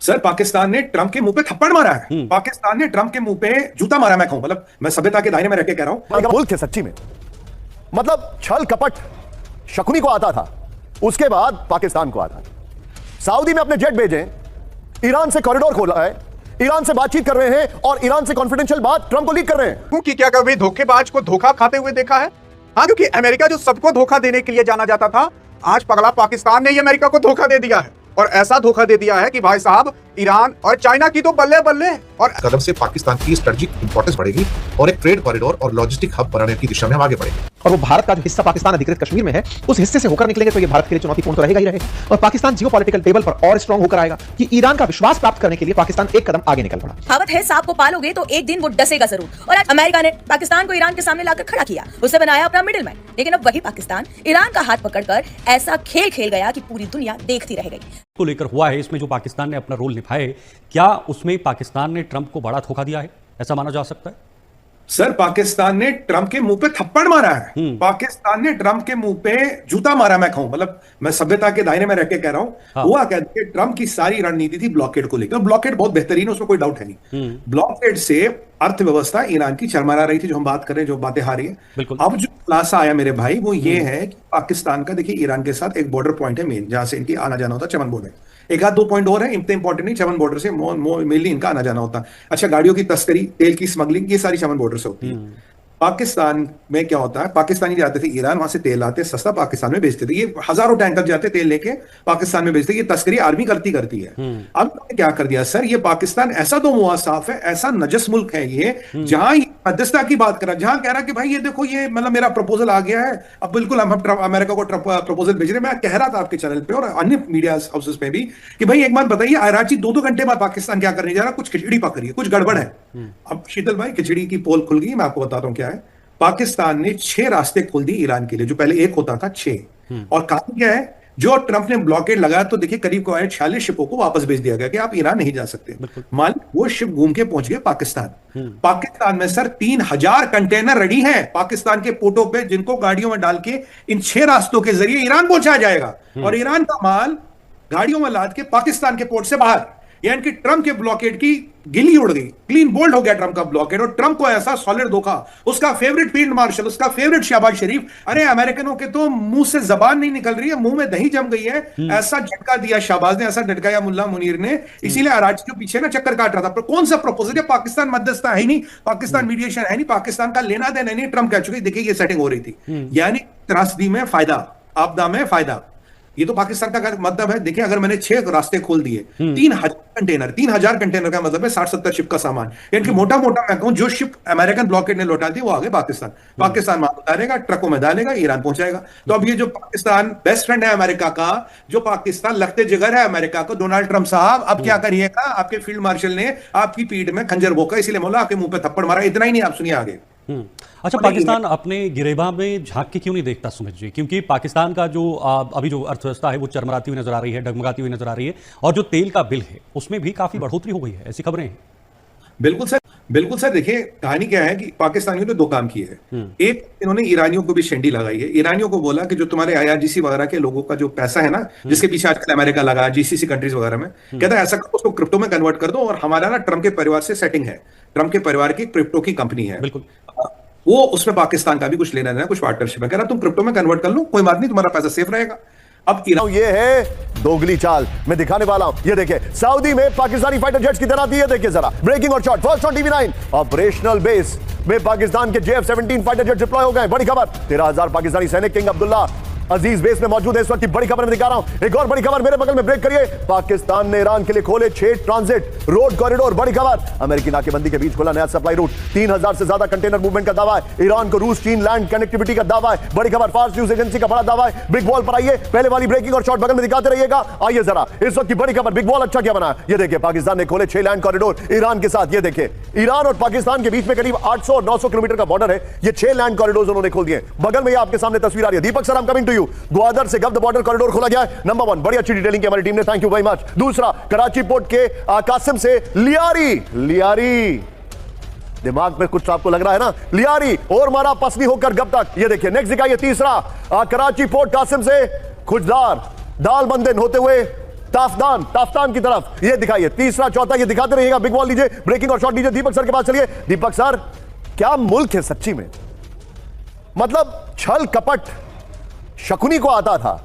Sir Pakistan ने Trump के मुंह पे थप्पड़ मारा है। पाकिस्तान ने ट्रंप के मुंह पे जूता मारा। मैं कहूं, मतलब मैं सभ्यता के दायरे में रह के कह रहा हूं। मुल्क थे सच्ची में, मतलब छल कपट शकुनी को आता था, उसके बाद पाकिस्तान को आता था। सऊदी में अपने जेट भेजे, ईरान से कॉरिडोर खोला है, ईरान से बातचीत कर रहे हैं और ईरान से कॉन्फिडेंशियल बात ट्रंप को लीक कर रहे हैं। क्योंकि क्या कभी धोखेबाज को धोखा खाते हुए देखा है? हाँ, क्योंकि अमेरिका जो सबको धोखा देने के लिए जाना जाता था, आज पगला पाकिस्तान ने ही अमेरिका को धोखा दे दिया है। और ऐसा धोखा दे दिया है कि भाई साहब, ईरान और चाइना की तो बल्ले बल्ले। और कदम से पाकिस्तान की स्ट्रेटेजिक इंपॉर्टेंस बढ़ेगी और एक ट्रेड कॉरिडोर और लॉजिस्टिक हब बनाने की दिशा में हम आगे बढ़ेंगे। और वो भारत का जो हिस्सा पाकिस्तान अधिकृत कश्मीर में है, उस हिस्से से होकर निकलेंगे तो ये भारत के लिए चुनौतीपूर्ण तो रहेगा ही रहेगा। और पाकिस्तान जियोपॉलिटिकल टेबल पर और स्ट्रांग होकर आएगा कि ईरान का विश्वास प्राप्त करने के लिए पाकिस्तान एक कदम आगे निकल पड़ा। कहावत है, सांप को पालोगे तो एक दिन वो डसेगा जरूर। और आज अमेरिका ने पाकिस्तान को ईरान के सामने लाकर खड़ा किया, उसे बनाया अपना मिडिल मैन। लेकिन अब वही पाकिस्तान ईरान का हाथ पकड़कर ऐसा खेल खेल गया कि पूरी दुनिया देखती रह गई। को लेकर हुआ है, इसमें जो पाकिस्तान ने अपना रोल निभाए, क्या उसमें पाकिस्तान ने ट्रंप को बड़ा धोखा दिया है, ऐसा माना जा सकता है? सर पाकिस्तान ने ट्रंप के मुंह पे थप्पड़ मारा है। पाकिस्तान ने ट्रंप के मुंह पे जूता मारा। मैं कहूं, मतलब मैं सभ्यता के दायरे में रह के कह रहा हूं। हाँ। हुआ कहते हैं ट्रंप की सारी रणनीति थी ब्लॉकेड को लेकर। ब्लॉकेड बहुत बेहतरीन है, उसमें कोई डाउट है नहीं। ब्लॉकेड से अर्थव्यवस्था ईरान की चरमरा रही थी, जो हम बात कर रहे हैं, जो बातें आ रही है। अब जो खुलासा आया मेरे भाई, वो ये है कि पाकिस्तान का, देखिए ईरान के साथ एक बॉर्डर पॉइंट है मेन, जहां से इनकी आना जाना होता है, चमन बॉर्डर। एक आध 2 पॉइंट और है, इतने इंपॉर्टेंट नहीं। चमन बॉर्डर से मेनली इनका आना जाना होता है। अच्छा, गाड़ियों की तस्करी, तेल की स्मगलिंग, ये सारी चमन बॉर्डर से होती है। पाकिस्तान में क्या होता है, पाकिस्तानी जाते थे ईरान, वहां से तेल आते सस्ता पाकिस्तान में बेचते थे। ये हजारों टैंकर जाते तेल लेके पाकिस्तान में बेचते। ये तस्करी आर्मी करती है। अब क्या कर दिया सर, ये पाकिस्तान ऐसा दो मुआ साफ है, ऐसा नजस मुल्क है ये, जहां मध्यस्थता की बात कर रहा, जहां कह रहा कि भाई ये देखो, ये मतलब मेरा प्रपोजल आ गया है, अब बिल्कुल हम अमेरिका को प्रपोजल भेज रहे हैं। मैं कह रहा था आपके चैनल पे और अन्य मीडिया हाउसेस पे भी कि भाई एक बात बताइए, कराची 2-2 घंटे बाद पाकिस्तान क्या करने जा रहा है? कुछ खिचड़ी पक रही है, कुछ गड़बड़ है। अब शीतल भाई, खिचड़ी की पोल खुल गई। मैं आपको बताता हूं क्या है। पाकिस्तान ने 6 रास्ते खोल दिए ईरान के लिए, जो पहले 1 होता था, 6। और कारण क्या है, जो ट्रंप ने ब्लॉकेड लगाया तो देखिए करीब 46 शिपों को वापस भेज दिया गया कि आप ईरान नहीं जा सकते। मान वो शिप घूम के पहुंच गए पाकिस्तान। पाकिस्तान में सर 3000 कंटेनर रेडी हैं पाकिस्तान के पोर्टों पे, जिनको गाड़ियों में डाल के इन 6 रास्तों के जरिए ईरान पहुंचाया जाएगा। और ईरान का माल गाड़ियों में लाद के पाकिस्तान के पोर्ट से बाहर। यानी कि ट्रंप के ब्लॉकेड की गिल्ली उड़ गई, क्लीन बोल्ड हो गया ट्रंप का ब्लॉकेड। और ट्रंप को ऐसा सॉलिड धोखा, उसका फेवरेट फील्ड मार्शल, उसका फेवरेट शहबाज शरीफ, अरे अमेरिकनों के तो मुंह से जबान नहीं निकल रही है, मुंह में दही जम गई है। ऐसा झटका दिया शहबाज ने, ऐसा झटकाया मुल्ला मुनीर ने। इसीलिए कराची के पीछे ना चक्कर काट रहा था। पर कौन सा प्रपोजल है? पाकिस्तान मध्यस्थता है नहीं, पाकिस्तान मीडिएशन है नहीं, पाकिस्तान का लेना देना नहीं। ट्रंप कह चुके देखिए ये सेटिंग हो रही थी। यानी त्रासदी में फायदा, आपदा में फायदा। ये तो पाकिस्तान का मतलब है। देखिए, अगर मैंने 6 रास्ते खोल दिए, 3000 कंटेनर का मतलब है 60-70 शिप का सामान। यानी कि मोटा मोटा मैं कहूं, जो शिप अमेरिकन ब्लॉकेड ने लौटा दी वो आगे पाकिस्तान माल उतारेगा, ट्रकों में डालेगा, ईरान पहुंचाएगा। तो अब ये जो पाकिस्तान बेस्ट फ्रेंड है अमेरिका का, जो पाकिस्तान लगते जिगर है अमेरिका को, डोनाल्ड ट्रंप साहब, अब क्या करिएगा? आपके फील्ड मार्शल ने आपकी पीठ में खंजर भोंका, इसलिए मोला आपके मुंह पे थप्पड़ मारा। इतना ही नहीं, आप सुनिए आगे। अच्छा, पाकिस्तान अपने गिरेबां में झांक के क्यों नहीं देखता सुमित जी? क्योंकि पाकिस्तान का जो अभी जो अर्थव्यवस्था है वो चरमराती हुई नजर आ रही है, डगमगाती हुई नजर आ रही है। और जो तेल का बिल है उसमें भी काफी बढ़ोतरी हो गई है, ऐसी खबरें हैं। बिल्कुल सर। देखिए, कहानी क्या है कि पाकिस्तानियों ने 2 काम किए हैं। एक, इन्होंने ईरानियों को भी शेंडी लगाई है। ईरानियों को बोला कि जो तुम्हारे IRGC वगैरह के लोगों का जो पैसा है ना, जिसके पीछे आजकल अमेरिका लगा, GCC कंट्रीज वगैरह में, कहता है ऐसा करो, उसको क्रिप्टो में कन्वर्ट कर दो। और हमारा ना ट्रंप के परिवार से सेटिंग है, ट्रंप के परिवार की क्रिप्टो की कंपनी है, बिल्कुल, वो उसमें पाकिस्तान का भी कुछ लेना देना, कुछ पार्टनरशिप है। कह रहा तुम क्रिप्टो में कन्वर्ट कर लो, कोई बात नहीं, तुम्हारा पैसा सेफ रहेगा। अब ये है दोगली चाल, मैं दिखाने वाला हूं। ये देखिए, सऊदी में पाकिस्तानी फाइटर जेट्स की तरह दिए, देखिए जरा ब्रेकिंग और shot first on TV9। Operational base में पाकिस्तान के JF-17 फाइटर जेट डिप्लॉय हो गए। बड़ी खबर, 13,000 पाकिस्तानी सैनिक किंग अब्दुल्ला अजीज बेस में मौजूद है इस वक्त की बड़ी खबर मैं दिखा रहा हूं। एक और बड़ी खबर मेरे बगल में, ब्रेक करिए। पाकिस्तान ने ईरान के लिए खोले 6 ट्रांजिट रोड कॉरिडोर। बड़ी खबर, अमेरिकी नाकेबंदी के बीच खोला नया सप्लाई रूट। 3000 से ज्यादा कंटेनर मूवमेंट का दावा है। ईरान को रूस चीन लैंड कनेक्टिविटी का दावा है। बड़ी खबर, फास्ट न्यूज एजेंसी का बड़ा दावा है। बिग वॉल पर आइए, पहले वाली ब्रेकिंग और शॉट बगल में दिखाते रहिएगा। आइए जरा इस वक्त की बड़ी खबर, बिग वॉल अच्छा क्या बना। ये देखिए, पाकिस्तान ने खोले 6 लैंड कॉरिडोर ईरान के साथ। ये देखिए, ईरान और पाकिस्तान के बीच में करीब 800 और 900 किलोमीटर का बॉर्डर है। ये 6 लैंड कॉरिडोर उन्होंने खोल दिए। बगल में आपके सामने तस्वीर आ रही है। Deepak sir, I am coming to you. Gwadar से गब्द बॉर्डर कॉरिडोर खोला गया है। नंबर 1, बड़ी अच्छी डिटेलिंग की हमारी टीम ने, थैंक यू वेरी मच। दूसरा, कराची पोर्ट के कासिम से लियारी, दिमाग में कुछ आपको लग रहा है ना, लियारी और मारा पसली होकर गब तक। ये देखिए, नेक्स्ट दिखाइए तीसरा, कराची पोर्ट कासिम से खुजदार दाल बंदन होते हुए ताफ्तान की तरफ। ये दिखाइए, तीसरा चौथा ये दिखाते रहिएगा। बिग बॉल लीजिए, ब्रेकिंग और शॉट लीजिए। दीपक सर के पास चलिए। दीपक सर, क्या मुल्क है सच्ची में। मतलब छल कपट शकुनी को आता था,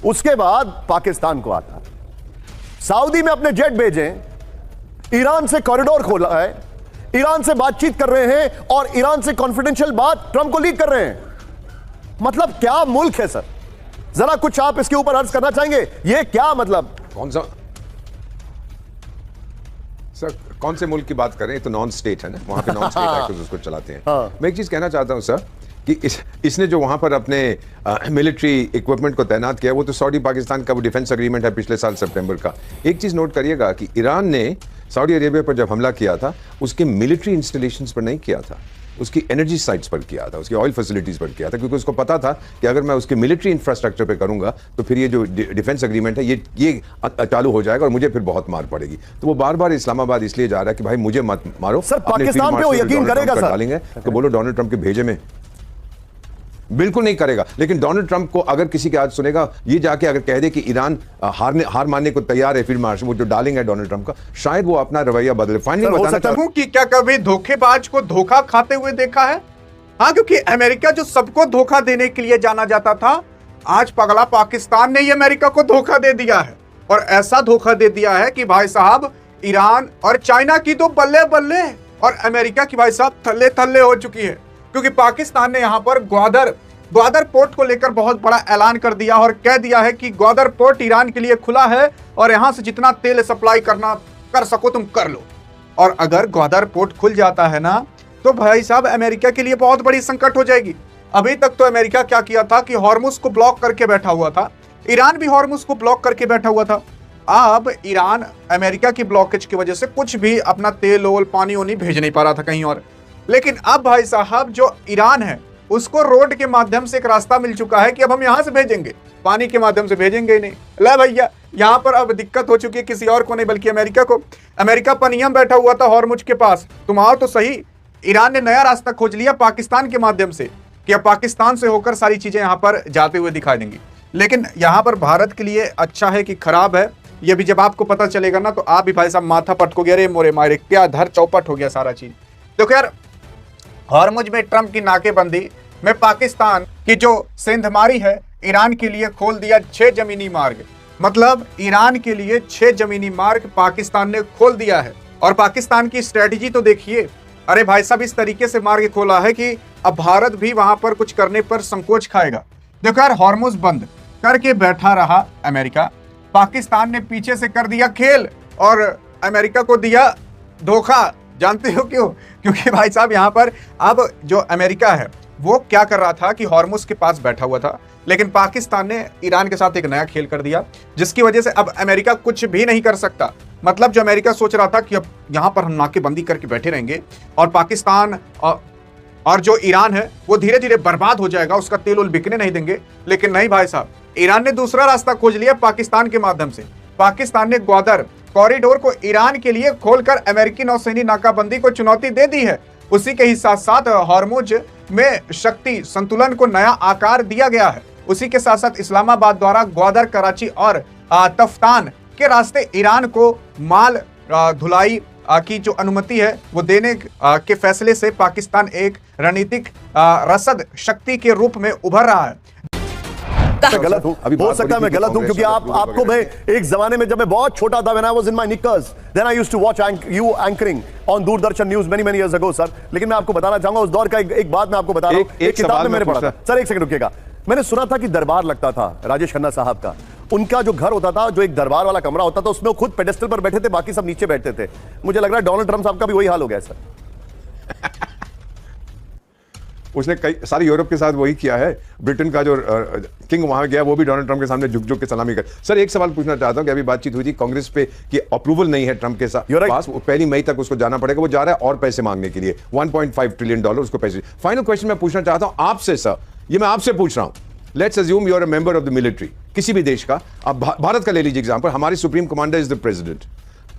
उसके बाद पाकिस्तान को आता। सऊदी में अपने जेट भेजे, ईरान से कॉरिडोर खोला है, ईरान से बातचीत कर रहे हैं और ईरान से कॉन्फिडेंशियल बात ट्रंप को लीक कर रहे हैं। मतलब क्या मुल्क है सर। जरा कुछ आप इसके ऊपर अर्ज करना चाहेंगे। ये क्या मतलब, कौन सा सर, कौन से मुल्क की बात कर रहे हैं? तो नॉन स्टेट है ना, वहां पे नॉन स्टेट एक्टर्स उसको चलाते हैं। मैं एक चीज कहना चाहता हूं सर कि इसने जो वहां पर अपने मिलिट्री इक्विपमेंट को तैनात किया, वो तो सऊदी पाकिस्तान का वो डिफेंस एग्रीमेंट है पिछले साल सितंबर का। एक चीज नोट करिएगा कि ईरान ने सऊदी अरेबिया पर जब हमला किया था, उसके मिलिट्री इंस्टॉलेशंस पर नहीं किया था, उसकी एनर्जी साइट्स पर किया था, उसकी ऑयल फैसिलिटीज पर किया था, क्योंकि उसको पता था कि अगर मैं उसके मिलिट्री इंफ्रास्ट्रक्चर पे करूंगा तो फिर ये जो डिफेंस एग्रीमेंट है ये चालू हो जाएगा और मुझे फिर बहुत मार पड़ेगी। तो वो बार बार इस्लामाबाद इसलिए जा रहा है कि भाई मुझे मत मारो। सर पाकिस्तान पे वो यकीन करेगा सर? डालेंगे तो बोलो डोनाल्ड ट्रंप के भेजे में, बिल्कुल नहीं करेगा। लेकिन डोनाल्ड ट्रंप को अगर किसी की आज सुनेगा, ये जाके अगर कह दे कि ईरान हार मानने को तैयार है, फिर मार्च वो जो डालेंगे डोनाल्ड ट्रंप का, शायद वो अपना रवैया बदले। फाइनली बताना चाहता हूं कि क्या कभी धोखेबाज को धोखा खाते हुए देखा है? हाँ, क्योंकि अमेरिका जो सबको धोखा देने के लिए जाना जाता था, आज पगला पाकिस्तान ने ही अमेरिका को धोखा दे दिया है। और ऐसा धोखा दे दिया है कि भाई साहब ईरान और चाइना की तो बल्ले बल्ले और अमेरिका की भाई साहब थल्ले थल्ले हो चुकी है। क्योंकि पाकिस्तान ने यहां पर ग्वादर पोर्ट को लेकर बहुत बड़ा ऐलान कर दिया और कह दिया है कि ग्वादर पोर्ट ईरान के लिए खुला है और यहां से जितना तेल सप्लाई कर सको तुम कर लो। और अगर ग्वादर पोर्ट खुल जाता है ना, तो भाई साहब अमेरिका के लिए बहुत बड़ी संकट हो जाएगी। अभी तक तो अमेरिका क्या किया था कि हॉर्मुज को ब्लॉक करके बैठा हुआ था, ईरान भी हॉर्मुज को ब्लॉक करके बैठा हुआ था। अब ईरान अमेरिका की ब्लॉकेज की वजह से कुछ भी अपना तेल ओल पानी वानी भेज नहीं पा रहा था कहीं और। लेकिन अब भाई साहब जो ईरान है उसको रोड के माध्यम से एक रास्ता मिल चुका है कि अब हम यहां से भेजेंगे, पानी के माध्यम से भेजेंगे ही नहीं। ले भैया, यहां पर अब दिक्कत हो चुकी है किसी और को नहीं बल्कि अमेरिका को। अमेरिका पनियम बैठा हुआ था हॉर्मुज के पास, तुम आओ तो सही। ईरान ने नया रास्ता खोज लिया पाकिस्तान के माध्यम से कि अब पाकिस्तान से होकर सारी चीजें यहां पर जाते हुए दिखाई देंगी। लेकिन यहां पर भारत के लिए अच्छा है कि खराब है, ये भी जब आपको पता चलेगा ना, तो आप भी भाई साहब माथा पटकोगे, अरे मोरे मारे क्या धर चौपट हो गया सारा चीज। देखो यार, हॉर्मुज में ट्रंप की नाकेबंदी में पाकिस्तान की जो सेंधमारी है, ईरान के लिए खोल दिया 6 जमीनी मार्ग। मतलब ईरान के लिए 6 जमीनी मार्ग पाकिस्तान ने खोल दिया है। और पाकिस्तान की स्ट्रेटेजी तो देखिए, अरे भाई साहब इस तरीके से मार्ग खोला है कि अब भारत भी वहां पर कुछ करने पर संकोच खाएगा। देखो यार, हॉर्मुज बंद करके बैठा रहा अमेरिका, पाकिस्तान ने पीछे से कर दिया खेल और अमेरिका को दिया धोखा। जानते हो क्यों? क्योंकि भाई साहब यहाँ पर अब जो अमेरिका है वो क्या कर रहा था कि हॉर्मुज के पास बैठा हुआ था, लेकिन पाकिस्तान ने ईरान के साथ एक नया खेल कर दिया, जिसकी वजह से अब अमेरिका कुछ भी नहीं कर सकता। मतलब जो अमेरिका सोच रहा था कि अब यहाँ पर हम नाकेबंदी करके बैठे रहेंगे और पाकिस्तान और जो ईरान है वो धीरे धीरे बर्बाद हो जाएगा, उसका तेल उल बिकने नहीं देंगे। लेकिन नहीं भाई साहब, ईरान ने दूसरा रास्ता खोज लिया पाकिस्तान के माध्यम से। पाकिस्तान ने ग्वादर कॉरिडोर को ईरान के लिए खोलकर अमेरिकी नौसैनी नाकाबंदी को चुनौती दे दी है। उसी के ही साथ साथ हॉर्मुज में शक्ति संतुलन को नया आकार दिया गया है। उसी के साथ साथ इस्लामाबाद द्वारा ग्वादर, कराची और तफ्तान के रास्ते ईरान को माल धुलाई की जो अनुमति है वो देने के फैसले से पाकिस्तान एक रणनीतिक रसद शक्ति के रूप में उभर रहा है। गलत हूं, हो सकता है मैं गलत हूं, क्योंकि आपको मैं एक जमाने में जब मैं बहुत छोटा था, when I was in my knickers, then I used to watch you anchoring on Doordarshan news many years ago sir. लेकिन मैं आपको बताना चाहूंगा उस दौर का एक बात मैं आपको बता रहा हूं, एक किताब में मैंने पढ़ा था सर। एक सेकंड रुकिएगा, मैंने सुना था कि दरबार लगता था राजेश खन्ना साहब का, उनका जो घर होता था, जो एक दरबार वाला कमरा होता था, उसमें वो खुद पेडेस्टल पर बैठे थे, बाकी सब नीचे बैठते थे। मुझे लग रहा है डोनाल्ड ट्रंप साहब का भी वही हाल हो गया सर। उसने कई सारी यूरोप के साथ वही किया है। ब्रिटेन का जो किंग वहां गया वो भी डोनाल्ड ट्रंप के सामने झुक के सलामी कर। सर एक सवाल पूछना चाहता हूं कि अभी बातचीत हुई थी कांग्रेस पे कि अप्रूवल नहीं है ट्रंप के साथ पास, 1 मई तक उसको जाना पड़ेगा, वो जा रहा है और पैसे मांगने के लिए $1.5 ट्रिलियन उसको पैसे। फाइनल क्वेश्चन मैं पूछना चाहता हूं आपसे सर, ये मैं आपसे पूछ रहा हूं, let's assume you are a member of the military किसी भी देश का, अब भारत का ले लीजिए एग्जांपल, हमारी supreme commander is the president,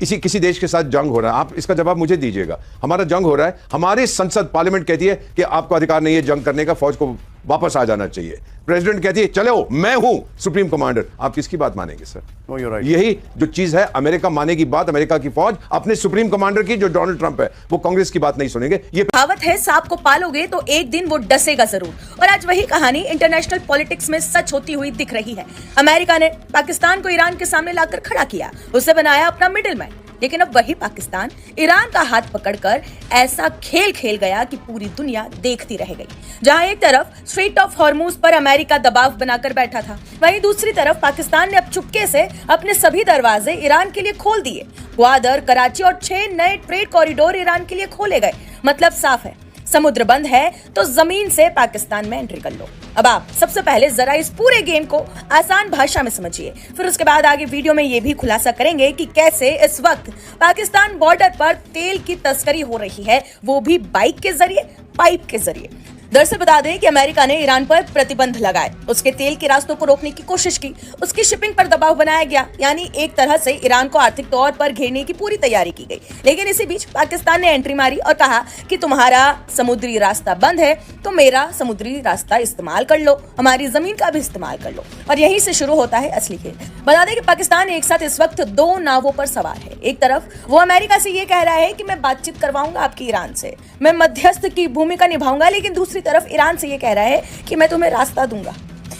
किसी देश के साथ जंग हो रहा है, आप इसका जवाब मुझे दीजिएगा। हमारा जंग हो रहा है, हमारी संसद पार्लियामेंट कहती है कि आपको अधिकार नहीं है जंग करने का, फौज को वापस आ जाना चाहिए। प्रेसिडेंट कहती है चलो मैं हूं सुप्रीम कमांडर, आप किसकी बात मानेंगे सर? No, you're right. यही जो चीज है, अमेरिका मानेगी बात अमेरिका की फौज अपने सुप्रीम कमांडर की, जो डोनाल्ड ट्रंप है, वो कांग्रेस की बात नहीं सुनेंगे। ये कहावत है, सांप को पालोगे तो एक दिन वो डसेगा जरूर। और आज वही कहानी इंटरनेशनल पॉलिटिक्स में सच होती हुई दिख रही है। अमेरिका ने पाकिस्तान को ईरान के सामने लाकर खड़ा किया, उसे बनाया अपना मिडिलमैन। लेकिन अब वही पाकिस्तान ईरान का हाथ पकड़कर ऐसा खेल खेल गया कि पूरी दुनिया देखती रह गई। जहां एक तरफ स्ट्रेट ऑफ हॉर्मूज पर अमेरिका दबाव बनाकर बैठा था, वहीं दूसरी तरफ पाकिस्तान ने अब चुपके से अपने सभी दरवाजे ईरान के लिए खोल दिए। ग्वादर, कराची और 6 नए ट्रेड कॉरिडोर ईरान के लिए खोले गए। मतलब साफ है, समुद्र बंद है तो जमीन से पाकिस्तान में एंट्री कर लो। अब आप सबसे पहले जरा इस पूरे गेम को आसान भाषा में समझिए, फिर उसके बाद आगे वीडियो में ये भी खुलासा करेंगे कि कैसे इस वक्त पाकिस्तान बॉर्डर पर तेल की तस्करी हो रही है, वो भी बाइक के जरिए, पाइप के जरिए। दरअसल बता दें कि अमेरिका ने ईरान पर प्रतिबंध लगाए, उसके तेल के रास्तों को रोकने की कोशिश की, उसकी शिपिंग पर दबाव बनाया गया, यानी एक तरह से ईरान को आर्थिक तौर पर घेरने की पूरी तैयारी की गई। लेकिन इसी बीच पाकिस्तान ने एंट्री मारी और कहा कि तुम्हारा समुद्री रास्ता बंद है तो मेरा समुद्री रास्ता इस्तेमाल कर लो, हमारी जमीन का भी इस्तेमाल कर लो। और यहीं से शुरू होता है असली खेल। बता दें कि पाकिस्तान एक साथ इस वक्त 2 नावों पर सवार है। एक तरफ वो अमेरिका से ये कह रहा है कि मैं बातचीत करवाऊंगा आपकी ईरान से, मैं मध्यस्थ की भूमिका निभाऊंगा, लेकिन दूसरी तरफ ईरान से ये कह रहा है कि मैं तुम्हें रास्ता दूंगा।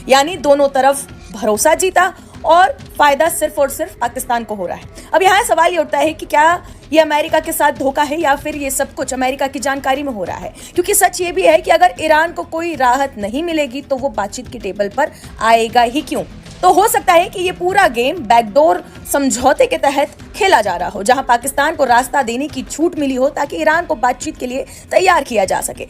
यानी दोनों तरफ भरोसा जीता और फायदा सिर्फ और सिर्फ पाकिस्तान को हो रहा है। अब यहाँ सवाल ये उठता है कि क्या ये अमेरिका के साथ धोखा है या फिर ये सब कुछ अमेरिका की जानकारी में हो रहा है? क्योंकि सच ये भी है कि अगर ईरान को कोई राहत नहीं मिलेगी तो वो बातचीत की टेबल पर आएगा ही क्यों? तो हो सकता है कि ये पूरा गेम बैकडोर समझौते के तहत खेला जा रहा हो, जहां पाकिस्तान को रास्ता देने की छूट मिली हो ताकि ईरान को बातचीत के लिए तैयार किया जा सके।